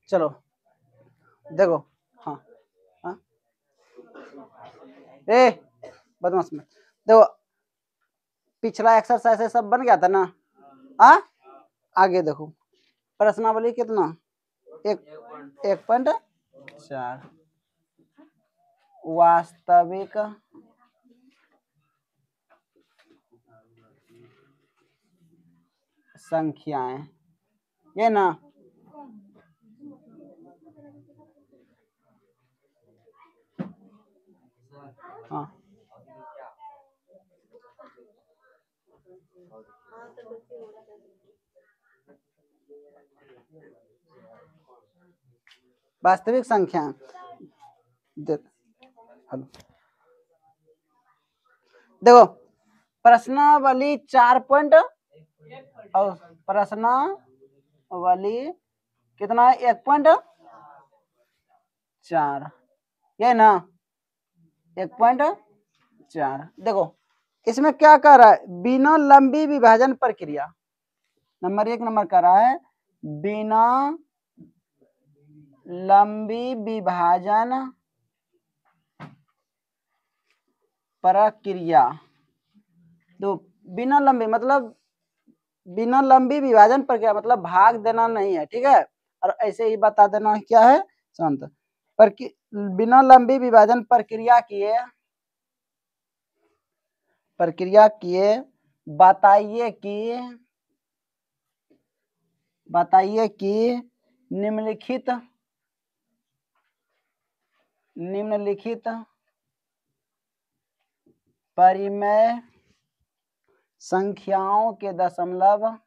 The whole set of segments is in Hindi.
चलो देखो, हाँ हाँ ए बदमाश में देखो, पिछला एक्सरसाइज सब बन गया था ना। आगे देखो, प्रश्नावली कितना, 1.4 वास्तविक संख्याएं, ये ना। हाँ वास्तविक संख्या देखो, प्रश्नावली 4 पॉइंट और प्रश्नावली कितना है, 1.4, ये ना 1.4। देखो इसमें क्या कर रहा है, बिना लंबी विभाजन प्रक्रिया, नंबर 1 नंबर कर रहा है बिना लंबी विभाजन प्रक्रिया। तो बिना लंबी मतलब बिना लंबी विभाजन प्रक्रिया मतलब भाग देना नहीं है, ठीक है। और ऐसे ही बता देना क्या है, शांत बिना लंबी विभाजन प्रक्रिया किए बताइए कि निम्नलिखित परिमेय संख्याओं के दशमलव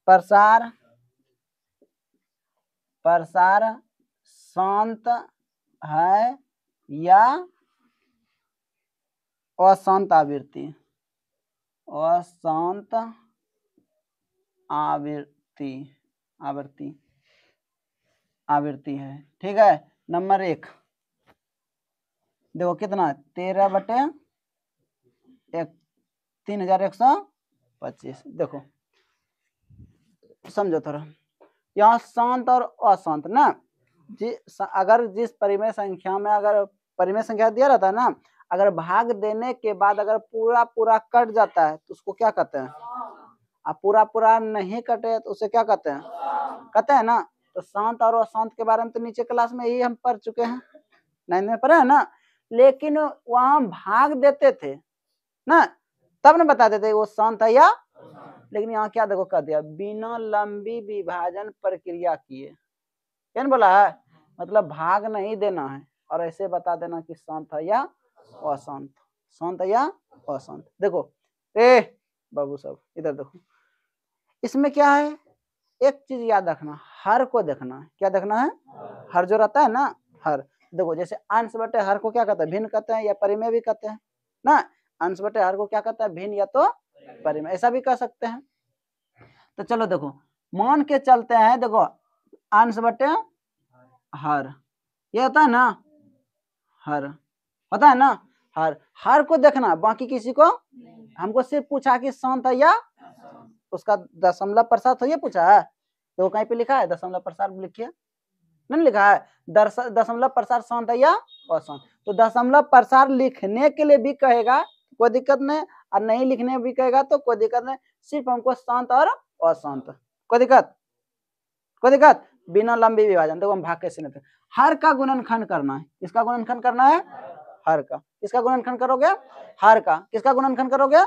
प्रसार शांत है या अशांत आवृत्ति है, ठीक है। नंबर 1 देखो कितना, 13/3125। देखो समझो थोड़ा, यहाँ शांत और अशांत ना, अगर जिस परिमेय संख्या में अगर परिमेय संख्या दिया रहता है ना, अगर भाग देने के बाद अगर पूरा पूरा कट जाता है तो उसको क्या कहते हैं, अब पूरा नहीं कटे तो उसे क्या कहते हैं ना। तो शांत और अशांत के बारे में तो नीचे क्लास में यही हम पढ़ चुके हैं, 9 में पढ़े है ना। लेकिन वहां भाग देते थे ना, तब ना बता देते वो शांत है या, लेकिन यहाँ क्या देखो कह दिया, बिना लंबी विभाजन प्रक्रिया किए, क्या बोला है, मतलब भाग नहीं देना है और ऐसे बता देना कि शांत है या अशांत, शांत है या अशांत। देखो बाबू साहब इधर देखो, इसमें क्या है, एक चीज याद रखना, हर को देखना है, क्या देखना है, हर जो रहता है ना, हर। देखो जैसे अंश बटे हर को क्या कहते हैं, भिन्न कहते हैं या परिमेय भी कहते हैं ना। अंश बटे हर को क्या कहता है, भिन्न या तो परिमेय, ऐसा भी कह सकते हैं। तो चलो देखो, मान के चलते हैं, देखो अंश बटे हर ये होता है ना, हर होता है ना, हर को देखना, बाकी किसी को, हमको सिर्फ पूछा कि शांत है या उसका दशमलव प्रसार तो ये पूछा है, तो कहीं पे लिखा है दशमलव प्रसार, लिखिए, नहीं लिखा है दशमलव प्रसार शांत है या अशांत। तो दशमलव प्रसार लिखने के लिए भी कहेगा कोई दिक्कत नहीं, और नहीं लिखने भी कहेगा तो कोई दिक्कत नहीं, सिर्फ हमको शांत और अशांत, कोई दिक्कत बिना लंबी विभाजन। देखो हम भाग कैसे लेते हैं, हर का गुणनखंड करना है, इसका गुणनखंड करना है, हर का, इसका गुणनखंड करोगे, हर का, किसका गुणनखंड करोगे,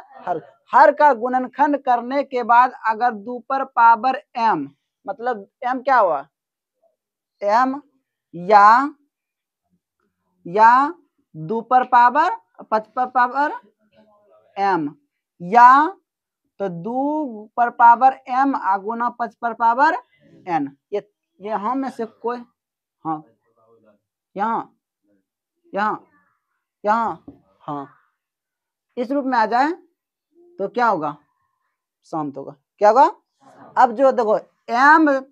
हर का गुणनखंड करने के बाद अगर 2 पर पावर m, मतलब m क्या हुआ, m या 2 पर पावर 5 पर पावर m, या तो 2 पर पावर m गुना 5 पर पावर n, ये यहाँ में से कोई, हाँ यहाँ हाँ इस रूप में आ जाए तो क्या होगा, शांत होगा, क्या होगा। अब जो देखो m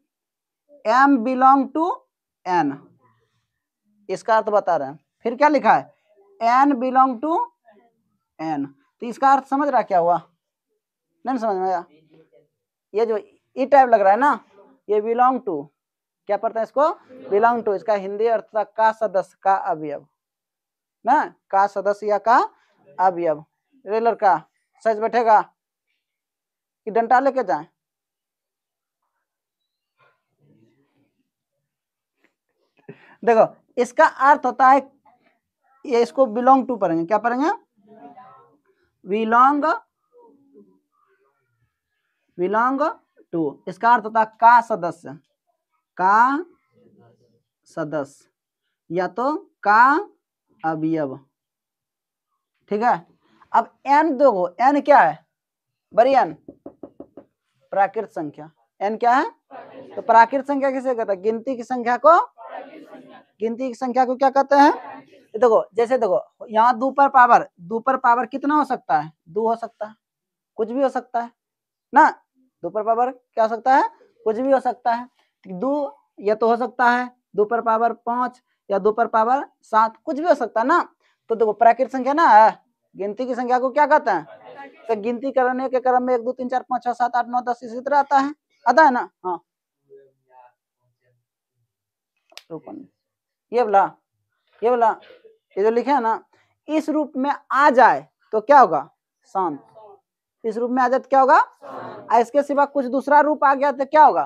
m belong to n, इसका अर्थ बता रहे हैं। फिर क्या लिखा है n बिलोंग टू n, तो इसका अर्थ समझ रहा क्या हुआ? नहीं समझ में आया? ये जो ई टाइप लग रहा है ना, ये बिलोंग टू, क्या पढ़ते हैं इसको? Belong to. इसका हिंदी अर्थ था का सदस्य, का अवयव ना, का सदस्य या का अवयव। रे लड़का सच बैठेगा कि डंडा लेके जाए? देखो इसका अर्थ होता है, ये इसको बिलोंग टू पढ़ेंगे, क्या पढ़ेंगे? Belong to. इसका अर्थ होता है का सदस्य, का सदस्य या तो का अवयव, ठीक है। अब n देखो, n क्या है? बड़ी n प्राकृत संख्या, n क्या है? तो प्राकृत संख्या किसे कहते हैं? गिनती की संख्या को, गिनती की संख्या को क्या कहते हैं? देखो जैसे देखो यहाँ दो पर पावर कितना हो सकता है? 2 हो सकता है, कुछ भी हो सकता है ना। 2 पर पावर क्या हो सकता है? कुछ भी हो सकता है। 2 या तो हो सकता है 2 पर पावर 5 या 2 पर पावर 7, कुछ भी हो सकता है ना। तो देखो प्राकृत संख्या ना है, गिनती की संख्या को क्या कहते हैं? तो गिनती करने के क्रम में 1 2 3 4 5 6 7 8 9 10 इसी तरह आता है ना। हाँ ये वाला ये जो लिखे है ना, इस रूप में आ जाए तो क्या होगा? शांत। इस रूप में आ जाए तो क्या होगा? इसके सिवा कुछ दूसरा रूप आ गया तो क्या होगा?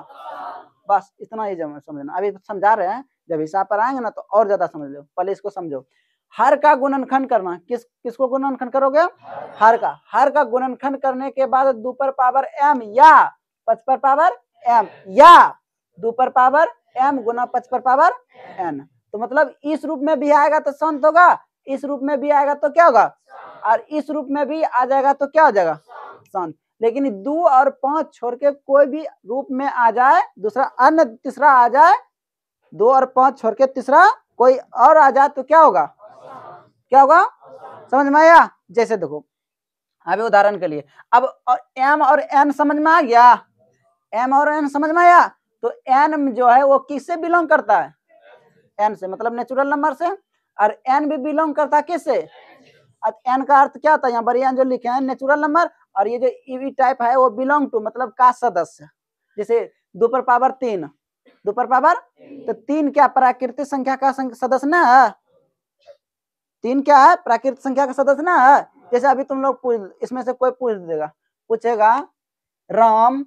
बस इतना ही समझना। अभी समझा रहे हैं, जब हिसाब पर आएंगे ना तो और ज्यादा समझ लो, पहले इसको समझो। हर का गुणनखंड करना, किसको गुणनखंड करोगे? हर का गुणनखंड करने के बाद 2 पर पावर m या 5 पर पावर m या 2 पर पावर m गुना 5 पर पावर n, तो मतलब इस रूप में भी आएगा तो शांत होगा, इस रूप में भी आएगा तो क्या होगा? और इस रूप में भी आ जाएगा तो क्या हो जाएगा? शांत। लेकिन 2 और 5 छोड़ के कोई भी रूप में आ जाए, दूसरा अन्य तीसरा आ जाए, 2 और 5 छोड़ के तीसरा कोई और आ जाए तो क्या होगा? क्या होगा? समझ में आया? जैसे देखो अभी उदाहरण के लिए, अब m और n समझ में आ गया? m और n समझ में आया? तो n जो है वो किससे बिलोंग करता है? n से, मतलब नेचुरल नंबर से। और n भी बिलोंग करता है किससे? n का अर्थ क्या होता है? यहाँ बड़ी n जो लिखे हैं नेचुरल नंबर, और ये जो ईवी टाइप है वो बिलोंग टू मतलब का सदस्य। जैसे 2 पर पावर 3, 2 पर पावर, तो 3 क्या प्राकृतिक संख्या का सदस्य ना है? 3 क्या है? प्राकृतिक संख्या का सदस्य ना है। जैसे अभी तुम लोग इसमें से कोई पूछेगा राम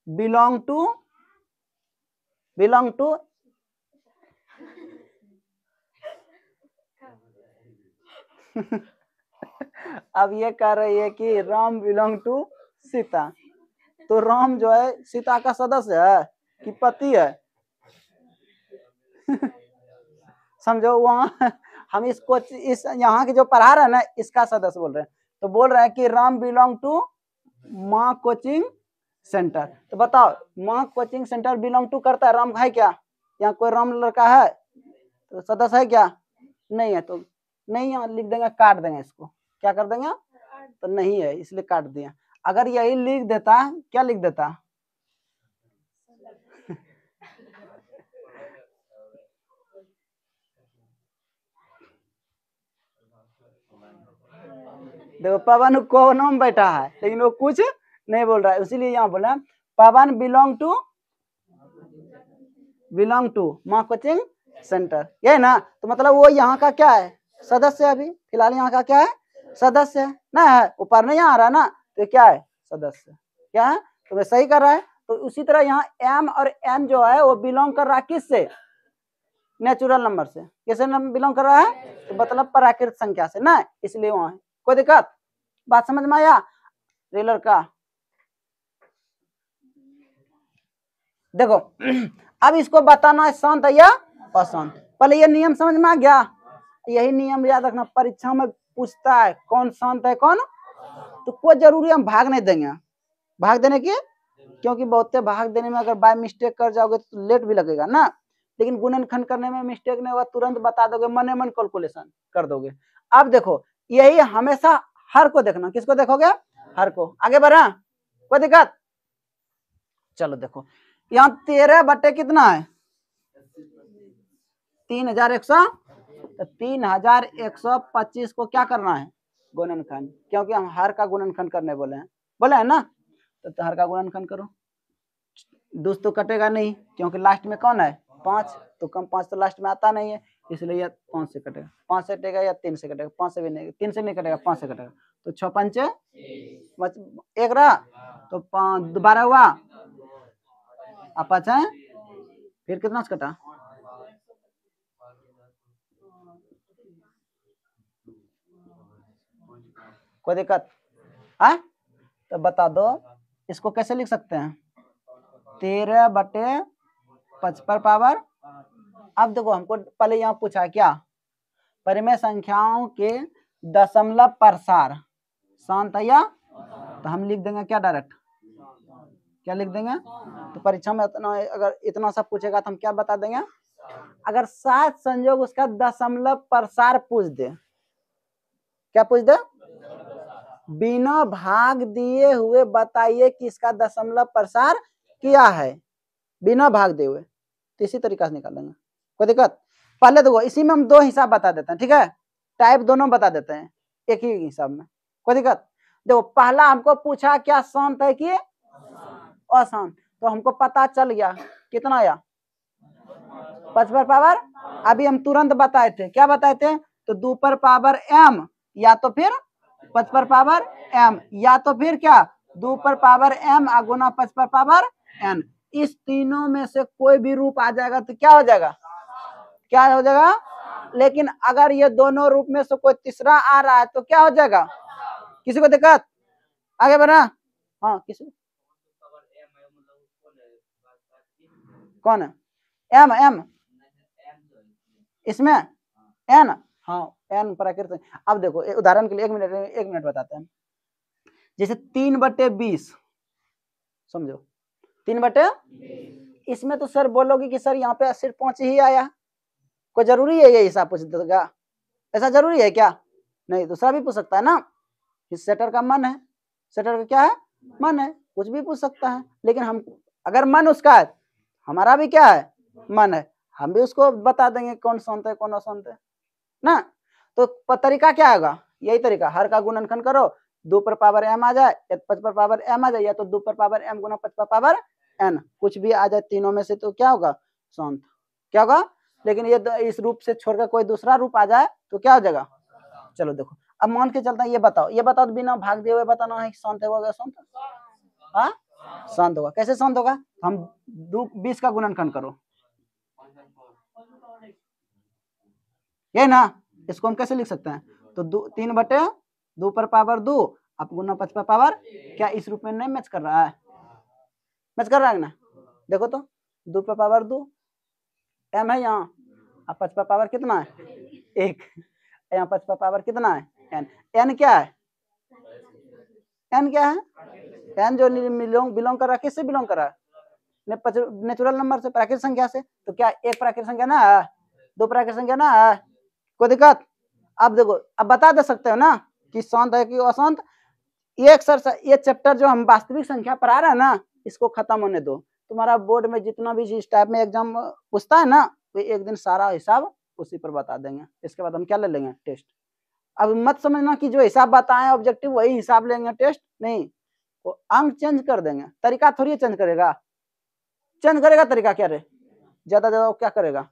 बिलोंग टू अब ये कह रही है कि राम बिलोंग टू सीता, तो राम जो है सीता का सदस्य है कि पति है? समझो, वहां हम इसको इस यहाँ की जो पढ़ा रहे हैं ना इसका सदस्य बोल रहे हैं, तो बोल रहे हैं कि राम बिलोंग टू माँ कोचिंग सेंटर। तो बताओ माँ कोचिंग सेंटर बिलोंग टू करता है राम है क्या? यहाँ कोई राम लड़का है तो सदस्य है क्या? नहीं है, तो नहीं यहाँ लिख देंगे, काट देंगे इसको। क्या कर देंगे? तो नहीं है इसलिए काट दिया। अगर यही लिख देता, क्या लिख देता? देखो पवन कोनों में बैठा है लेकिन वो कुछ नहीं बोल रहा है, इसीलिए यहाँ बोला पवन बिलोंग टू माँ कोचिंग सेंटर, ये ना। तो मतलब वो यहाँ का क्या है? सदस्य है। अभी फिलहाल यहाँ का क्या है? सदस्य है ना, है ऊपर नहीं आ रहा ना, तो क्या है? सदस्य। क्या है? तो वे सही कर रहा है। तो उसी तरह यहाँ m और n जो है वो बिलोंग कर रहा है किससे? नेचुरल नंबर से। किसे बिलोंग कर रहा है? तो मतलब प्राकृतिक संख्या से ना, इसलिए वहां है। कोई दिक्कत? बात समझ में आया? रेलर का देखो अब इसको बताना है शांत है या अशांत। पहले ये नियम समझ में आ गया? यही नियम याद रखना, परीक्षा में पूछता है कौन शांत है कौन, तो कोई जरूरी हम भाग नहीं देंगे, भाग देने की, क्योंकि बहुत भाग देने में अगर बाय मिस्टेक कर जाओगे तो लेट भी लगेगा ना। लेकिन गुणनखंड करने में मिस्टेक नहीं होगा, तुरंत बता दोगे, मन मन कैलकुलेशन कर दोगे। अब देखो यही हमेशा हर को देखना। किसको देखोगे? हर को। आगे बढ़ा? कोई दिक्कत? चलो देखो यहाँ 13 बटे कितना है 3100, तो 3125 को क्या करना है गुणनखंड, क्योंकि हम हर का गुणनखंड करने बोले हैं ना, तो हर का गुणनखंड करो। दूस तो कटेगा नहीं क्योंकि लास्ट में कौन है 5, तो कम 5 तो लास्ट में आता नहीं है, इसलिए यह 5 से कटेगा, 5 से कटेगा या 3 से कटेगा, 5 से भी नहीं, 3 से नहीं कटेगा, 5 से कटेगा, तो 6 पंचे 1 रहा, तो 12 हुआ, अब 5 है, फिर कितना से कटा, कोई दिक्कत है? तो बता दो इसको कैसे लिख सकते हैं 13 बटे 55 पावर। अब देखो हमको पहले यहाँ पूछा है क्या परिमेय संख्याओं के दशमलव प्रसार शांत है या, तो हम लिख देंगे क्या डायरेक्ट, क्या लिख देंगे, तो परीक्षा में अगर इतना सा पूछेगा तो हम क्या बता देंगे, अगर सात संयोग उसका दशमलव प्रसार पूछ दे, क्या पूछ दे, बिना भाग दिए हुए बताइए कि इसका दशमलव प्रसार किया है, बिना भाग दिए हुए, तो इसी तरीका से निकाल लेंगे, कोई दिक्कत। पहले देखो इसी में हम 2 हिसाब बता देते हैं, ठीक है, टाइप दोनों बता देते हैं एक ही हिसाब में, कोई दिक्कत। देखो पहला हमको पूछा क्या शांत है कि अशांत, तो हमको पता चल गया कितना आया 55 पावर, अभी हम तुरंत बताए थे, क्या बताए थे, तो 2 पर पावर m या तो फिर 55 पावर m या तो फिर क्या 2 पर पावर m गुना 55 पावर n, इस तीनों में से कोई भी रूप आ जाएगा तो क्या हो जाएगा, क्या हो जाएगा, लेकिन अगर ये दोनों रूप में से कोई तीसरा आ रहा है तो क्या हो जाएगा, किसी को दिक्कत, आगे बढ़ना, हाँ किसी कौन है m इसमें n, हाँ n प्राकृत। अब देखो उदाहरण के लिए 1 मिनट बताते हैं, जैसे 3/20 समझो 3/20, इसमें तो सर बोलोगे कि सर यहाँ पे सिर्फ 5 ही आया, कोई जरूरी है ये हिसाब पूछ देगा, ऐसा जरूरी है क्या, नहीं, दूसरा भी पूछ सकता है ना, इस सेटर का मन है, सेटर का क्या है मन है, कुछ भी पूछ सकता है, लेकिन हम अगर मन उसका है हमारा भी क्या है मन है, हम भी उसको बता देंगे कौन शांत है कौन अशांत है ना। तो तरीका क्या होगा, यही तरीका, हर का गुणनखंड करो, 2 पर पावर m आ जाए या 5 पर पावर m आ जाए, या तो 2 पर पावर m गुना 5 पर पावर n, कुछ भी आ जाए तीनों में से तो क्या होगा शांत, क्या होगा, लेकिन ये इस रूप से छोड़कर कोई दूसरा रूप आ जाए तो क्या हो जाएगा। चलो देखो अब मान के चलता है, ये बताओ बिना भाग दिए हुए बताना है शांत होगा शांत, हाँ शांत होगा, कैसे शांत होगा, हम 20 का गुणनखंड करो, ये ना, इसको हम कैसे लिख सकते हैं, तो 3/2 पर पावर 2 अब गुना 5 पर पावर, क्या इस रूप में नहीं मैच कर रहा है, मैच कर रहा है ना, देखो तो 2 पर पावर 2 m है यहाँ, अब 5 पर पावर कितना है 1, यहाँ 5 पर पावर कितना है n क्या है, n क्या है, n जो बिलोंग कर रहा है, किससे बिलोंग कर रहा है, नेचुरल नंबर से, प्राकृतिक संख्या से, तो क्या 1 प्राकृतिक संख्या ना है, 2 प्राकृतिक संख्या ना है, कोई दिक्कत। अब देखो अब बता दे सकते हो ना कि शांत है कि अशांत, ये चैप्टर जो हम वास्तविक संख्या पढ़ा रहे हैं ना, इसको खत्म होने दो, तुम्हारा बोर्ड में जितना भी इस टाइप में एग्जाम पूछता है ना, तो एक दिन सारा हिसाब उसी पर बता देंगे, इसके बाद हम क्या ले लेंगे टेस्ट। अब मत समझना कि जो हिसाब बताए ऑब्जेक्टिव वही हिसाब लेंगे टेस्ट, नहीं, वो अंक चेंज कर देंगे, तरीका थोड़ी चेंज करेगा, तरीका क्या रे, ज्यादा क्या करेगा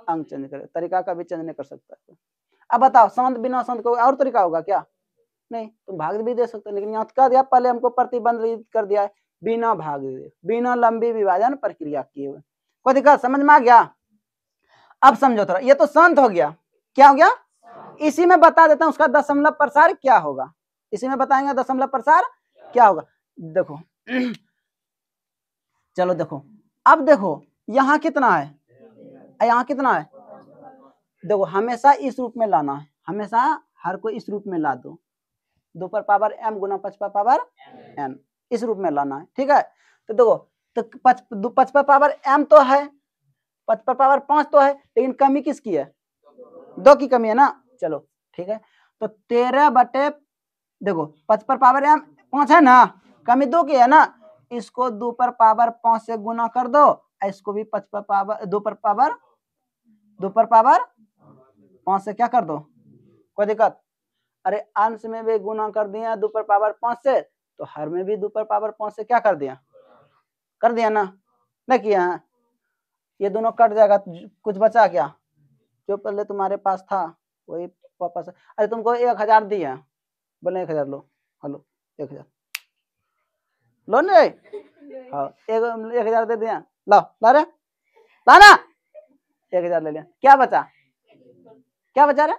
अंक चेंज करेगा, तरीका का भी चेंज नहीं कर सकता। अब बताओ शांत बिना शांत को और तरीका होगा क्या, नहीं, तुम भाग भी दे सकते, लेकिन यहाँ क्या दिया, पहले हमको प्रतिबंध कर दिया है बिना भाग दिए, बिना लंबी विभाजन प्रक्रिया किए हुए, कोई दिक्कत समझ में आ गया। अब समझो थोड़ा, ये तो शांत हो गया, क्या हो गया, इसी में बता देता हूं उसका दशमलव प्रसार क्या होगा, इसी में बताएंगे दशमलव प्रसार क्या होगा। देखो चलो देखो, अब देखो यहाँ कितना है, यहाँ कितना है, देखो हमेशा इस रूप में लाना है, हमेशा हर को इस रूप में ला दो, 2 पर पावर m गुना 5 पर पावर n, इस रूप में लाना है, ठीक है। तो देखो तो 5 पर पावर m तो है, 5 पर पावर 5 तो है, लेकिन कमी किसकी है, 2 की कमी है ना, चलो ठीक है, तो 13 बटे देखो 5 पर पावर m 5 है ना, कमी 2 की है ना, इसको 2 पर पावर 5 से गुना कर दो, इसको भी 5 पर पावर 2 पर पावर 5 से क्या कर दो, कोई दिक्कत। अरे अंश में भी गुना कर दिया 2 पर पावर 5 से, तो हर में भी 2 पर पावर 5 से क्या कर दिया ना, नहीं किया है। ये दोनों कट जाएगा, कुछ बचा क्या, जो पहले तुम्हारे पास था वही वापस। अरे तुमको 1000 दिया, बोले 1000 लो, हेलो 1000 लो नहीं, हाँ 1000 दे दिया, लो ला रे लाना, 1000 ले लिया, क्या बचा रे,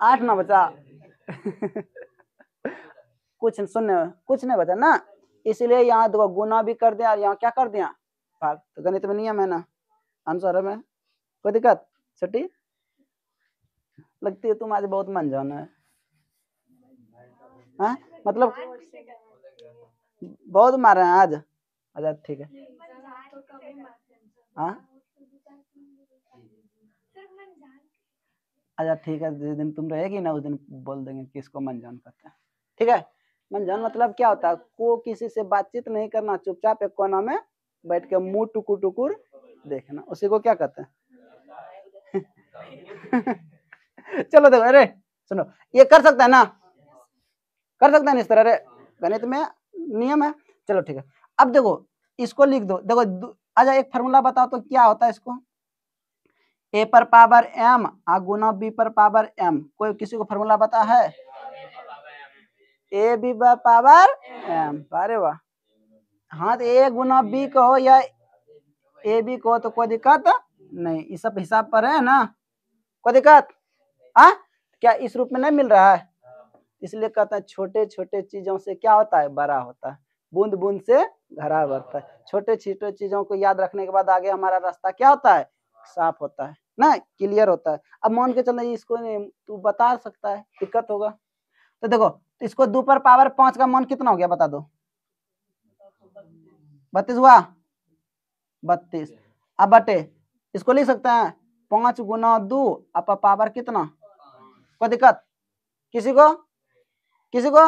8 ना बचा कुछ सुनने कुछ नहीं बचा ना, इसलिए यहाँ दो गुना भी कर दिया और यहाँ क्या कर दिया भाग। तो गणित में नियम है ना, आंसर में कोई दिक्कत छठी। लगती है तुम आज बहुत मंझाना है, हाँ? मतलब बहुत मारे हैं आज, अच्छा ठीक है, हाँ अच्छा ठीक है, जिस दिन तुम रहेगी ना उस दिन बोल देंगे कि इसको मंजान कहते हैं, ठीक है। मंजान मतलब क्या होता है, को किसी से बातचीत नहीं करना, चुपचाप एक कोना में बैठ के मुंह टुकुर टुकुर देखना, उसी को क्या कहते हैं चलो देखो, अरे सुनो, ये कर सकता है ना, कर सकता है ना इस तरह, अरे गणित में नियम है। चलो ठीक है, अब देखो इसको लिख दो, देखो अच्छा एक फार्मूला बताओ तो क्या होता है इसको, ए पर पावर एम गुना बी पर पावर एम, कोई किसी को फार्मूला पता है, ए बी पर पावर एम, अरे वाह, हाँ तो ए गुना बी कहो या ए बी कहो तो कोई दिक्कत नहीं, इस सब हिसाब पर है ना, कोई दिक्कत, हाँ क्या इस रूप में नहीं मिल रहा है, इसलिए कहते हैं छोटे छोटे चीजों से क्या होता है बड़ा होता है, बूंद बूंद से घड़ा भरता है, छोटे छोटे चीजों को याद रखने के बाद आगे हमारा रास्ता क्या होता है, साफ होता है ना, क्लियर होता है। अब मान के चलना इसको तू बता सकता है, दिक्कत होगा तो देखो, तो इसको 2 पर पावर 5 का मान कितना हो गया बता दो, 32 हुआ, 32, अब बटे इसको लिख सकते हैं 5 गुना 2 अब पावर कितना, कोई दिक्कत किसी को, किसी को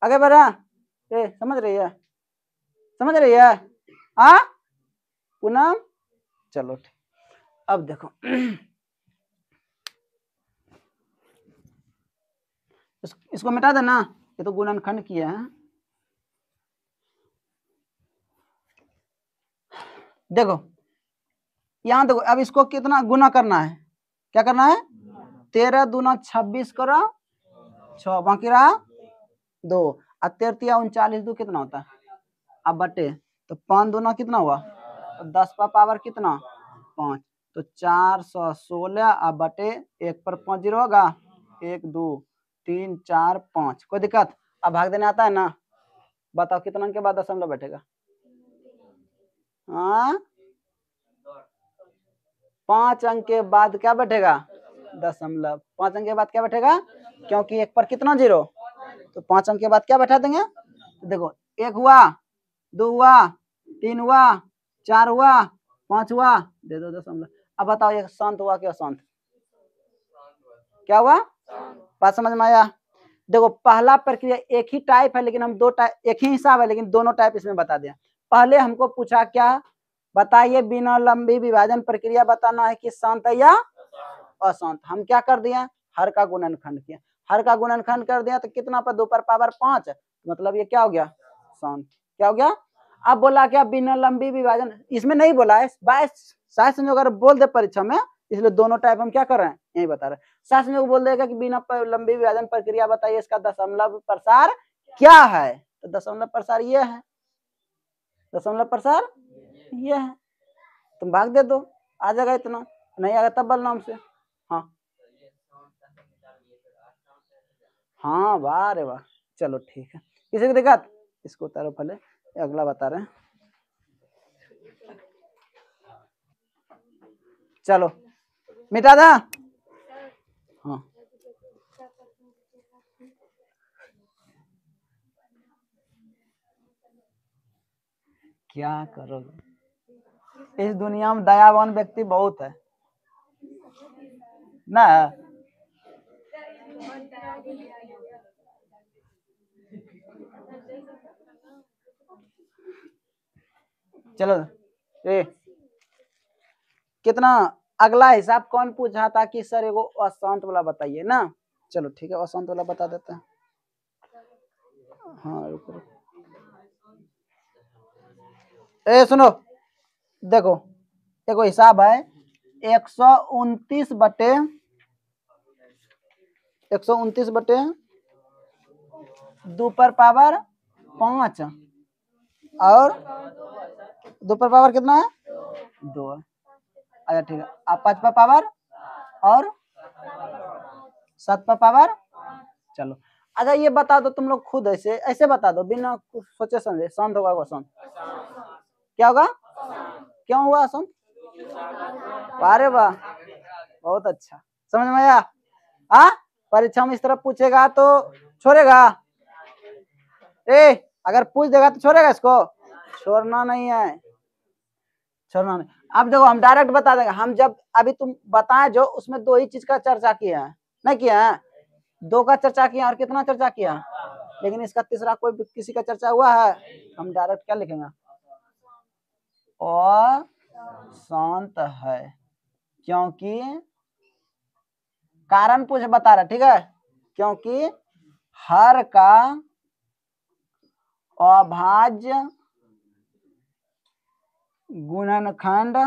आगे बढ़ा, समझ रही है हाँ पूनम, चलो ठीक। अब देखो इसको मिटा देना, ये तो गुणनखंड किया है, देखो यहाँ देखो, अब इसको कितना गुना करना है, क्या करना है, 13 दूना 26 करो 6, बाकी रहा 2, और 13 39 2 कितना होता है, अब बटे तो 5 दूना कितना हुआ, तो 10 का पावर कितना 5, तो 416, अब बटे 1 पर 5 जीरो होगा, 1 2 3 4 5, कोई दिक्कत। अब भाग देने आता है ना, बताओ कितना के बाद दशमलव बैठेगा, हाँ 5 अंक के बाद क्या बैठेगा दशमलव, 5 अंक के बाद क्या बैठेगा, क्योंकि 1 पर कितना जीरो, तो 5 अंक के बाद क्या बैठा देंगे, तो देखो 1 हुआ 2 हुआ 3 हुआ 4 हुआ 5 हुआ, दे दो दशमलव। अब बताओ ये शांत हुआ क्या अशांत, क्या हुआ, बात समझ में आया। देखो पहला प्रक्रिया एक ही टाइप है, लेकिन हम दो टाइप, एक ही हिसाब है लेकिन दोनों टाइप इसमें बता दिया। पहले हमको पूछा क्या, बताइए बिना लंबी विभाजन प्रक्रिया बताना है कि शांत है या अशांत, हम क्या कर दिए, हर का गुणनखंड किया, हर का गुणनखंड कर दिया तो कितना पर 2 पर पावर 5, मतलब ये क्या हो गया शांत, क्या हो गया। अब बोला क्या बिना लंबी विभाजन, इसमें नहीं बोला है, शायद संजोग अगर बोल दे परीक्षा में, इसलिए दोनों टाइप हम क्या कर रहे हैं यही बता रहे हैं। शायद संजोग बोल देगा कि बिना लंबी विभाजन प्रक्रिया बताइए इसका दशमलव प्रसार क्या है, तो दशमलव प्रसार ये है, दशमलव प्रसार ये है, तुम भाग दे दो आ जाएगा इतना, नहीं आएगा तब बोलना हमसे। हाँ हाँ वाह रे वाह, चलो ठीक है, किसी को दिक्कत, इसको उतारो पहले, अगला बता रहे हैं, चलो मिटा दा, हाँ क्या करोगे, इस दुनिया में दयावान व्यक्ति बहुत है ना, चलो ए कितना, अगला हिसाब कौन पूछा था कि सर एगो अशांत वाला बताइए ना। चलो ठीक है, अशांत वाला बता देते हैं। हाँ रुको, ए सुनो, देखो देखो हिसाब है 129 बटे 2 पर पावर 5 और 2 पर पावर कितना है 2। अच्छा ठीक है, अब 5 पर पावर और 7 पर पावर। चलो अच्छा ये बता दो तुम लोग खुद, ऐसे ऐसे बता दो बिना कुछ सोचे समझे, शांत होगा शांत, क्या होगा, क्यों हुआ शांत? अरे वाह बहुत अच्छा, समझ में आया। हाँ परीक्षा में इस तरह पूछेगा तो छोड़ेगा, अगर पूछ देगा तो छोड़ेगा इसको, छोड़ना नहीं है, छोड़ना नहीं। अब देखो हम डायरेक्ट बता देंगे, हम जब अभी तुम बताए जो उसमें 2 ही चीज का चर्चा किया है, नहीं किया है, 2 का चर्चा किया और कितना चर्चा किया, लेकिन इसका तीसरा कोई किसी का चर्चा हुआ है। हम डायरेक्ट क्या लिखेंगे, और शांत है, क्योंकि कारण पूछ बता रहा, ठीक है, क्योंकि हर का अभाज्य गुणनखंड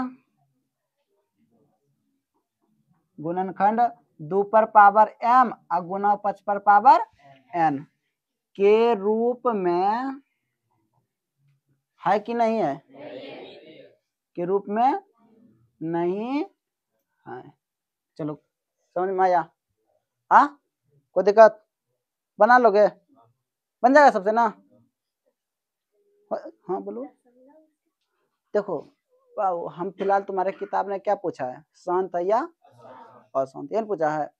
2 पर पावर m और गुना 5 पर पावर n के रूप में है कि नहीं है, के रूप में नहीं है। चलो समझ में आया, हाँ कोई दिक्कत, बना लोगे, बन जाएगा सबसे ना। हाँ बोलो, देखो हम फिलहाल तुम्हारे किताब ने क्या पूछा है, शांत या अशांत, ये पूछा है।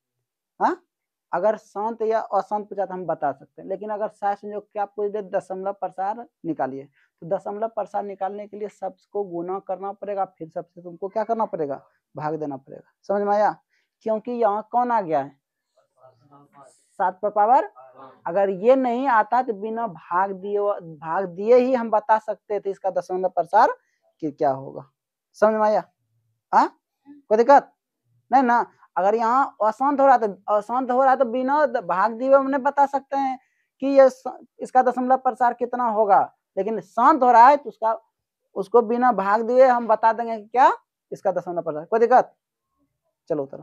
हाँ अगर शांत या अशांत पूछा तो हम बता सकते हैं, लेकिन अगर साय संयोग क्या पूछ दे दशमलव प्रसार निकालिए, तो दशमलव प्रसार निकालने के लिए सबको गुना करना पड़ेगा, फिर सबसे तुमको क्या करना पड़ेगा, भाग देना पड़ेगा। समझ में आया, क्योंकि यहाँ कौन आ गया है 7 पर पावर, अगर ये नहीं आता तो बिना भाग दिए ही हम बता सकते थे इसका दशमलव प्रसार कि क्या होगा। समझ में आया, हाँ कोई दिक्कत नहीं ना। अगर यहाँ अशांत हो रहा है तो बिना भाग दिए हमने बता सकते हैं कि ये इसका दशमलव प्रसार कितना होगा, लेकिन शांत हो रहा है तो उसको बिना भाग दिए हम बता देंगे कि क्या इसका दशमलव प्रसार। कोई दिक्कत, चलो उतर।